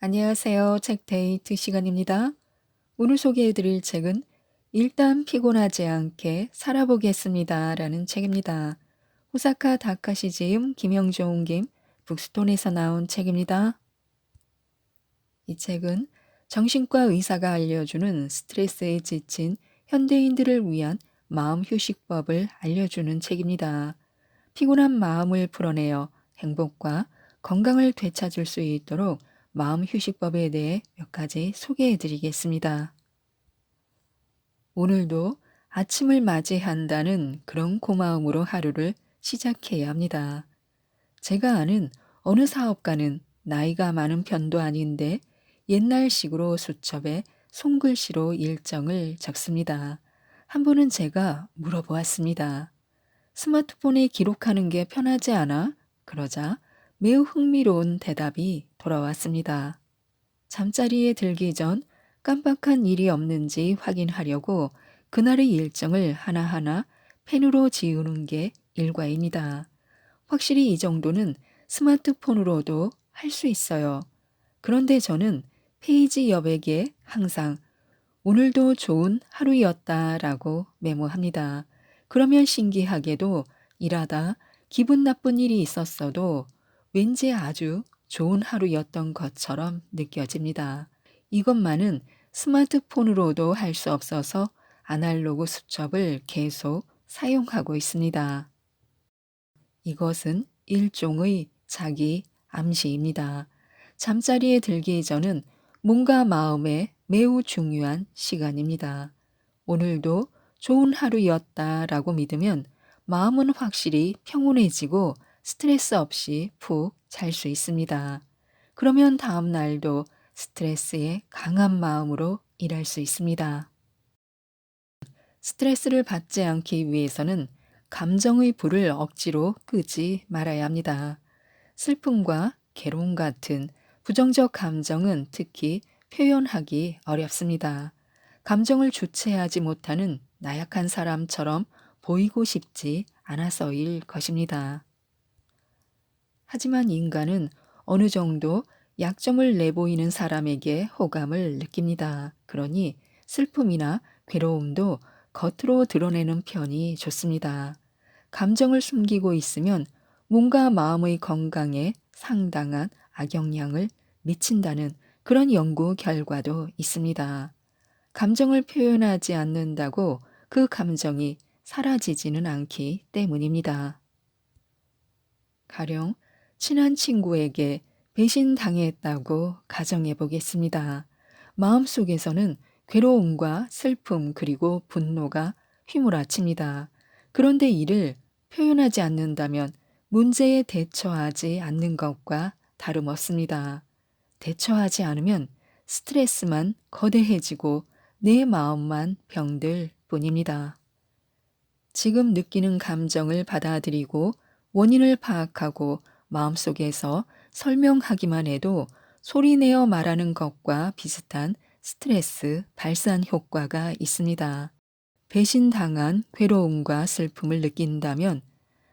안녕하세요. 책 데이트 시간입니다. 오늘 소개해드릴 책은 일단 피곤하지 않게 살아보겠습니다. 라는 책입니다. 호사카 다카시 지음, 김영종 김, 북스톤에서 나온 책입니다. 이 책은 정신과 의사가 알려주는 스트레스에 지친 현대인들을 위한 마음 휴식법을 알려주는 책입니다. 피곤한 마음을 풀어내어 행복과 건강을 되찾을 수 있도록 마음 휴식법에 대해 몇 가지 소개해 드리겠습니다. 오늘도 아침을 맞이한다는 그런 고마움으로 하루를 시작해야 합니다. 제가 아는 어느 사업가는 나이가 많은 편도 아닌데 옛날식으로 수첩에 손글씨로 일정을 적습니다. 한 번은 제가 물어보았습니다. 스마트폰에 기록하는 게 편하지 않아? 그러자 매우 흥미로운 대답이 돌아왔습니다. 잠자리에 들기 전 깜빡한 일이 없는지 확인하려고 그날의 일정을 하나하나 펜으로 지우는 게 일과입니다. 확실히 이 정도는 스마트폰으로도 할 수 있어요. 그런데 저는 페이지 여백에 항상 오늘도 좋은 하루였다라고 메모합니다. 그러면 신기하게도 일하다 기분 나쁜 일이 있었어도 왠지 아주 좋은 하루였던 것처럼 느껴집니다. 이것만은 스마트폰으로도 할 수 없어서 아날로그 수첩을 계속 사용하고 있습니다. 이것은 일종의 자기 암시입니다. 잠자리에 들기 전은 몸과 마음에 매우 중요한 시간입니다. 오늘도 좋은 하루였다라고 믿으면 마음은 확실히 평온해지고 스트레스 없이 푹 잘 수 있습니다. 그러면 다음 날도 스트레스에 강한 마음으로 일할 수 있습니다. 스트레스를 받지 않기 위해서는 감정의 불을 억지로 끄지 말아야 합니다. 슬픔과 괴로움 같은 부정적 감정은 특히 표현하기 어렵습니다. 감정을 주체하지 못하는 나약한 사람처럼 보이고 싶지 않아서일 것입니다. 하지만 인간은 어느 정도 약점을 내보이는 사람에게 호감을 느낍니다. 그러니 슬픔이나 괴로움도 겉으로 드러내는 편이 좋습니다. 감정을 숨기고 있으면 몸과 마음의 건강에 상당한 악영향을 미친다는 그런 연구 결과도 있습니다. 감정을 표현하지 않는다고 그 감정이 사라지지는 않기 때문입니다. 가령 친한 친구에게 배신당했다고 가정해 보겠습니다. 마음속에서는 괴로움과 슬픔 그리고 분노가 휘몰아칩니다. 그런데 이를 표현하지 않는다면 문제에 대처하지 않는 것과 다름없습니다. 대처하지 않으면 스트레스만 거대해지고 내 마음만 병들 뿐입니다. 지금 느끼는 감정을 받아들이고 원인을 파악하고 마음속에서 설명하기만 해도 소리내어 말하는 것과 비슷한 스트레스 발산 효과가 있습니다. 배신당한 괴로움과 슬픔을 느낀다면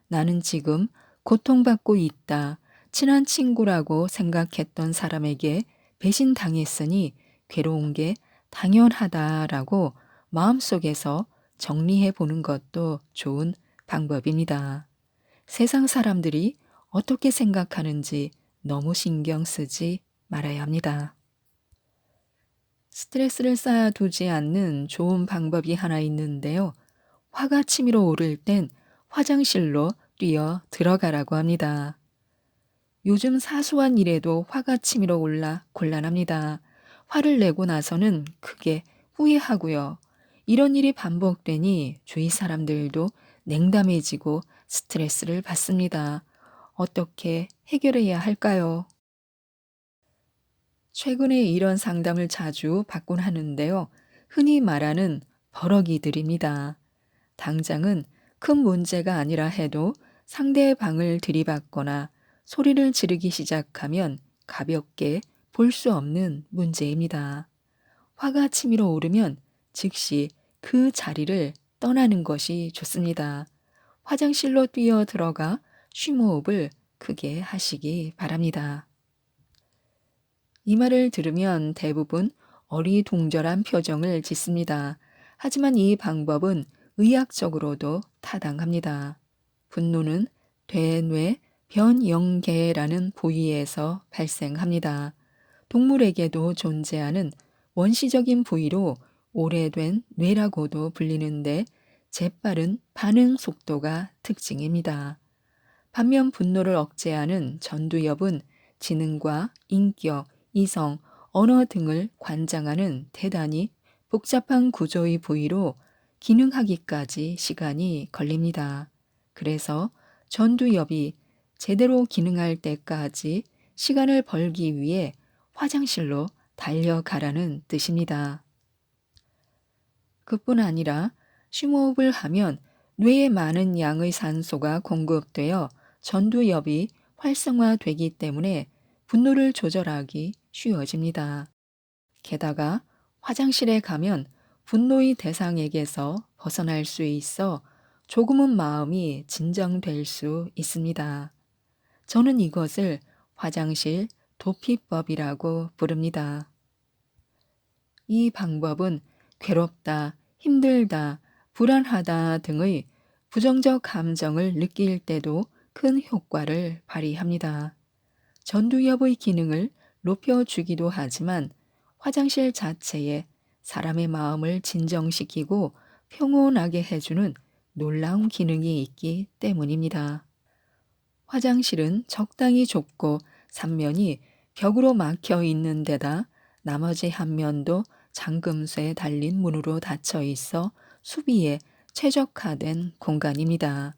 나는 지금 고통받고 있다. 친한 친구라고 생각했던 사람에게 배신당했으니 괴로운 게 당연하다라고 마음속에서 정리해 보는 것도 좋은 방법입니다. 세상 사람들이 어떻게 생각하는지 너무 신경 쓰지 말아야 합니다. 스트레스를 쌓아두지 않는 좋은 방법이 하나 있는데요. 화가 치밀어 오를 땐 화장실로 뛰어 들어가라고 합니다. 요즘 사소한 일에도 화가 치밀어 올라 곤란합니다. 화를 내고 나서는 크게 후회하고요. 이런 일이 반복되니 주위 사람들도 냉담해지고 스트레스를 받습니다. 어떻게 해결해야 할까요? 최근에 이런 상담을 자주 받곤 하는데요. 흔히 말하는 버럭이들입니다. 당장은 큰 문제가 아니라 해도 상대의 방을 들이받거나 소리를 지르기 시작하면 가볍게 볼 수 없는 문제입니다. 화가 치밀어 오르면 즉시 그 자리를 떠나는 것이 좋습니다. 화장실로 뛰어 들어가 심호흡을 크게 하시기 바랍니다. 이 말을 들으면 대부분 어리둥절한 표정을 짓습니다. 하지만 이 방법은 의학적으로도 타당합니다. 분노는 대뇌 변영계라는 부위에서 발생합니다. 동물에게도 존재하는 원시적인 부위로 오래된 뇌라고도 불리는데 재빠른 반응 속도가 특징입니다. 반면 분노를 억제하는 전두엽은 지능과 인격, 이성, 언어 등을 관장하는 대단히 복잡한 구조의 부위로 기능하기까지 시간이 걸립니다. 그래서 전두엽이 제대로 기능할 때까지 시간을 벌기 위해 화장실로 달려가라는 뜻입니다. 그뿐 아니라 심호흡을 하면 뇌에 많은 양의 산소가 공급되어 전두엽이 활성화되기 때문에 분노를 조절하기 쉬워집니다. 게다가 화장실에 가면 분노의 대상에게서 벗어날 수 있어 조금은 마음이 진정될 수 있습니다. 저는 이것을 화장실 도피법이라고 부릅니다. 이 방법은 괴롭다, 힘들다, 불안하다 등의 부정적 감정을 느낄 때도 큰 효과를 발휘합니다. 전두엽의 기능을 높여주기도 하지만 화장실 자체에 사람의 마음을 진정시키고 평온하게 해주는 놀라운 기능이 있기 때문입니다. 화장실은 적당히 좁고 3면이 벽으로 막혀 있는 데다 나머지 한 면도 잠금쇠 달린 문으로 닫혀 있어 수비에 최적화된 공간입니다.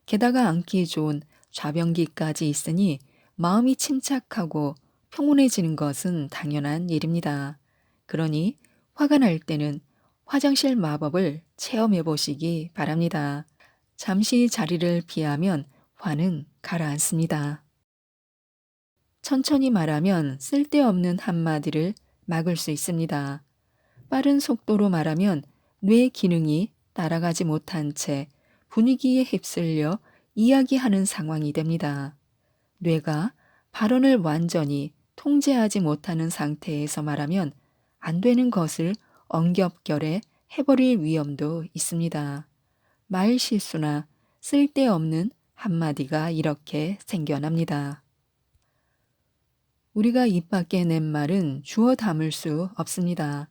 게다가 앉기 좋은 좌변기까지 있으니 마음이 침착하고 평온해지는 것은 당연한 일입니다. 그러니 화가 날 때는 화장실 마법을 체험해 보시기 바랍니다. 잠시 자리를 비하면 화는 가라앉습니다. 천천히 말하면 쓸데없는 한마디를 막을 수 있습니다. 빠른 속도로 말하면 뇌 기능이 따라가지 못한 채 분위기에 휩쓸려 이야기하는 상황이 됩니다. 뇌가 발언을 완전히 통제하지 못하는 상태에서 말하면 안 되는 것을 엉겹결에 해버릴 위험도 있습니다. 말 실수나 쓸데없는 한마디가 이렇게 생겨납니다. 우리가 입 밖에 낸 말은 주워 담을 수 없습니다.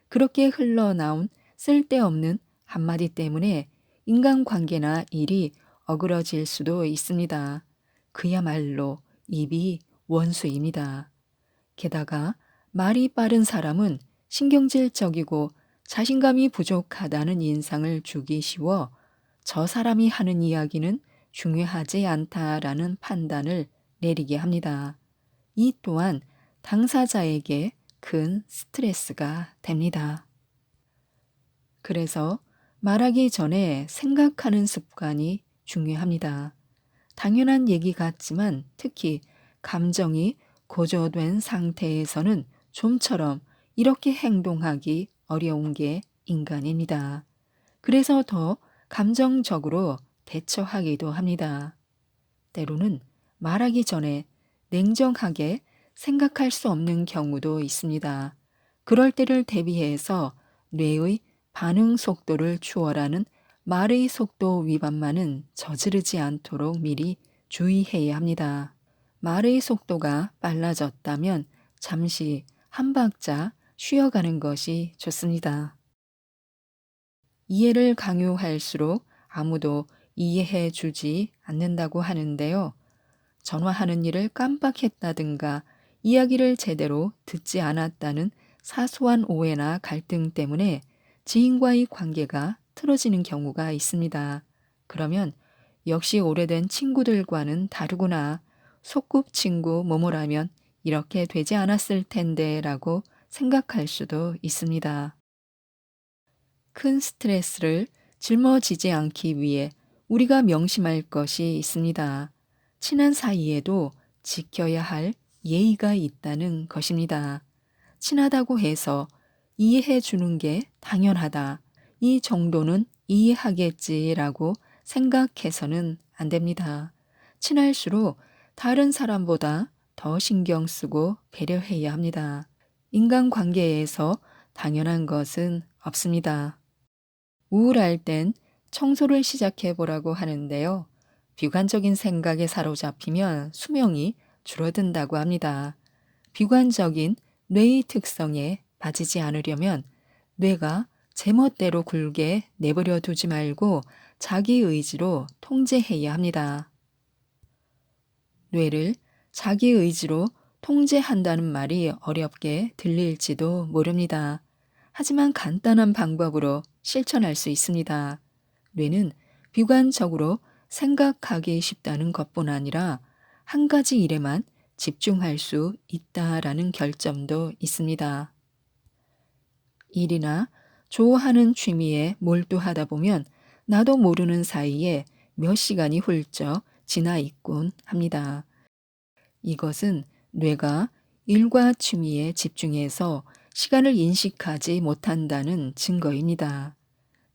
그렇게 흘러나온 쓸데없는 한마디 때문에 인간관계나 일이 어그러질 수도 있습니다. 그야말로 입이 원수입니다. 게다가 말이 빠른 사람은 신경질적이고 자신감이 부족하다는 인상을 주기 쉬워 저 사람이 하는 이야기는 중요하지 않다라는 판단을 내리게 합니다. 이 또한 당사자에게 큰 스트레스가 됩니다. 그래서 말하기 전에 생각하는 습관이 중요합니다. 당연한 얘기 같지만 특히 감정이 고조된 상태에서는 좀처럼 이렇게 행동하기 어려운 게 인간입니다. 그래서 더 감정적으로 대처하기도 합니다. 때로는 말하기 전에 냉정하게 생각할 수 없는 경우도 있습니다. 그럴 때를 대비해서 뇌의 반응 속도를 추월하는 말의 속도 위반만은 저지르지 않도록 미리 주의해야 합니다. 말의 속도가 빨라졌다면 잠시 한 박자 쉬어가는 것이 좋습니다. 이해를 강요할수록 아무도 이해해 주지 않는다고 하는데요. 전화하는 일을 깜빡했다든가 이야기를 제대로 듣지 않았다는 사소한 오해나 갈등 때문에 지인과의 관계가 틀어지는 경우가 있습니다. 그러면 역시 오래된 친구들과는 다르구나. 소꿉친구 뭐뭐라면 이렇게 되지 않았을 텐데 라고 생각할 수도 있습니다. 큰 스트레스를 짊어지지 않기 위해 우리가 명심할 것이 있습니다. 친한 사이에도 지켜야 할 예의가 있다는 것입니다. 친하다고 해서 이해해 주는 게 당연하다. 이 정도는 이해하겠지라고 생각해서는 안 됩니다. 친할수록 다른 사람보다 더 신경 쓰고 배려해야 합니다. 인간관계에서 당연한 것은 없습니다. 우울할 땐 청소를 시작해 보라고 하는데요. 비관적인 생각에 사로잡히면 수명이 줄어든다고 합니다. 비관적인 뇌의 특성에 빠지지 않으려면 뇌가 제멋대로 굴게 내버려 두지 말고 자기 의지로 통제해야 합니다. 뇌를 자기 의지로 통제한다는 말이 어렵게 들릴지도 모릅니다. 하지만 간단한 방법으로 실천할 수 있습니다. 뇌는 비관적으로 생각하기 쉽다는 것뿐 아니라 한 가지 일에만 집중할 수 있다라는 결점도 있습니다. 일이나 좋아하는 취미에 몰두하다 보면 나도 모르는 사이에 몇 시간이 훌쩍 지나 있곤 합니다. 이것은 뇌가 일과 취미에 집중해서 시간을 인식하지 못한다는 증거입니다.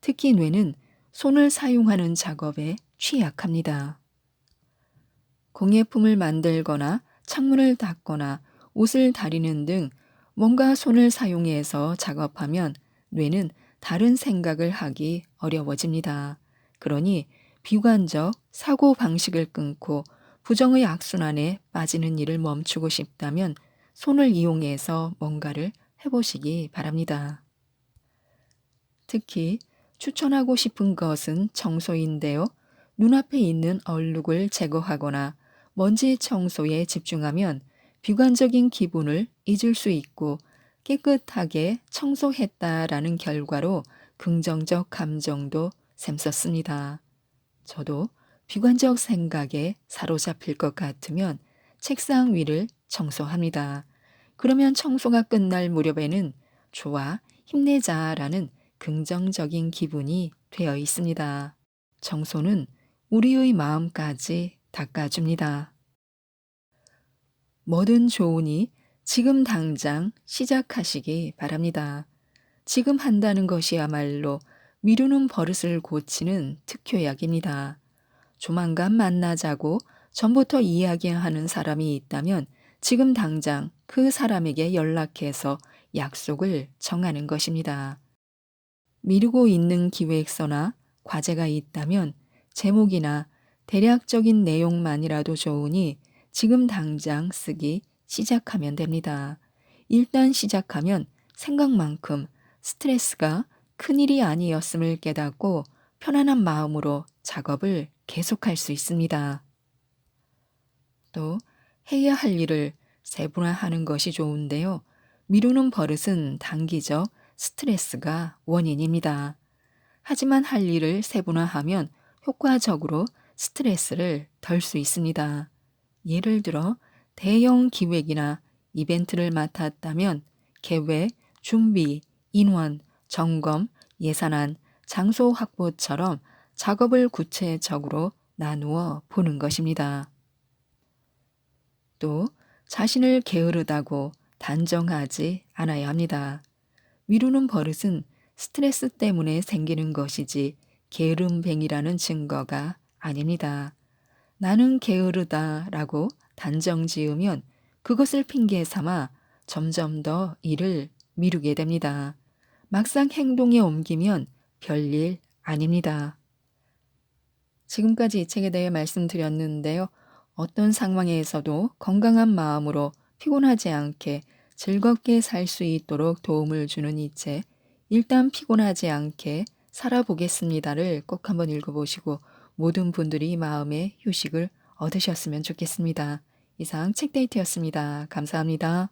특히 뇌는 손을 사용하는 작업에 취약합니다. 공예품을 만들거나 창문을 닦거나 옷을 다리는 등 뭔가 손을 사용해서 작업하면 뇌는 다른 생각을 하기 어려워집니다. 그러니 비관적 사고 방식을 끊고 부정의 악순환에 빠지는 일을 멈추고 싶다면 손을 이용해서 뭔가를 해보시기 바랍니다. 특히 추천하고 싶은 것은 청소인데요. 눈앞에 있는 얼룩을 제거하거나 먼지 청소에 집중하면 비관적인 기분을 잊을 수 있고 깨끗하게 청소했다라는 결과로 긍정적 감정도 샘솟습니다. 저도 비관적 생각에 사로잡힐 것 같으면 책상 위를 청소합니다. 그러면 청소가 끝날 무렵에는 좋아, 힘내자라는 긍정적인 기분이 되어 있습니다. 청소는 우리의 마음까지 닦아줍니다. 뭐든 좋으니 지금 당장 시작하시기 바랍니다. 지금 한다는 것이야말로 미루는 버릇을 고치는 특효약입니다. 조만간 만나자고 전부터 이야기하는 사람이 있다면 지금 당장 그 사람에게 연락해서 약속을 정하는 것입니다. 미루고 있는 기획서나 과제가 있다면 제목이나 대략적인 내용만이라도 좋으니 지금 당장 쓰기 시작하면 됩니다. 일단 시작하면 생각만큼 스트레스가 큰일이 아니었음을 깨닫고 편안한 마음으로 작업을 계속할 수 있습니다. 또 해야 할 일을 세분화하는 것이 좋은데요. 미루는 버릇은 단기적 스트레스가 원인입니다. 하지만 할 일을 세분화하면 효과적으로 스트레스를 덜 수 있습니다. 예를 들어 대형 기획이나 이벤트를 맡았다면 계획, 준비, 인원, 점검, 예산안, 장소 확보처럼 작업을 구체적으로 나누어 보는 것입니다. 또 자신을 게으르다고 단정하지 않아야 합니다. 미루는 버릇은 스트레스 때문에 생기는 것이지 게으름뱅이라는 증거가 아닙니다. 나는 게으르다라고 단정 지으면 그것을 핑계 삼아 점점 더 일을 미루게 됩니다. 막상 행동에 옮기면 별일 아닙니다. 지금까지 이 책에 대해 말씀드렸는데요. 어떤 상황에서도 건강한 마음으로 피곤하지 않게 즐겁게 살 수 있도록 도움을 주는 이 책, 일단 피곤하지 않게 살아보겠습니다를 꼭 한번 읽어보시고 모든 분들이 마음의 휴식을 얻으셨으면 좋겠습니다. 이상 책데이트였습니다. 감사합니다.